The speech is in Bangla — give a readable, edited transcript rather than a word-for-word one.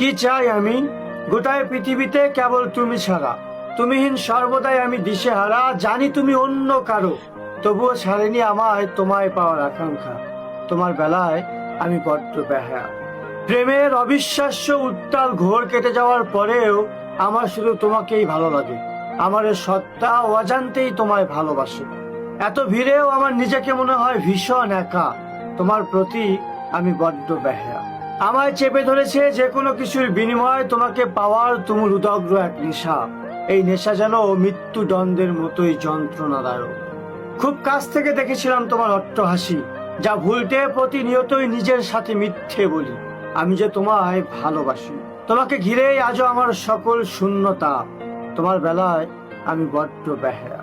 কি চাই আমি? গোটায় পৃথিবীতে কেবল তুমি ছাড়া। তুমিহীন সর্বদাই আমি দিশেহারা, জানি তুমি অন্য কারো, তবুও ছাড়েনি আমায় তোমায় পাওয়ার আকাঙ্ক্ষা। তোমার বেলায় আমি বড্ড বেহায়া। প্রেমের অবিশ্বাস্য উত্তাল ঘোর কেটে যাওয়ার পরেও আমার শুধু তোমাকেই ভালো লাগে। আমার এ সত্তা অজান্তেই তোমায় ভালোবাসে। এত ভিড়েও আমার নিজেকে মনে হয় ভীষণ একা। তোমার প্রতি আমি বড্ড বেহায়া। আমায় চেপে ধরেছে যে কোনো কিছুর বিনিময়ে তোমাকে পাওয়ার তুমুল উদগ্র এক নেশা। এই নেশা যেন মৃত্যুদণ্ডের মতোই যন্ত্রণাদায়ক। খুব কাছ থেকে দেখেছিলাম তোমার অট্টহাসি, যা ভুলতে প্রতিনিয়তই নিজের সাথে মিথ্যে বলি। আমি যে তোমায় ভালোবাসি। তোমাকে ঘিরেই আজও আমার সকল শূন্যতা। তোমার বেলায় আমি বড্ড বেহায়া।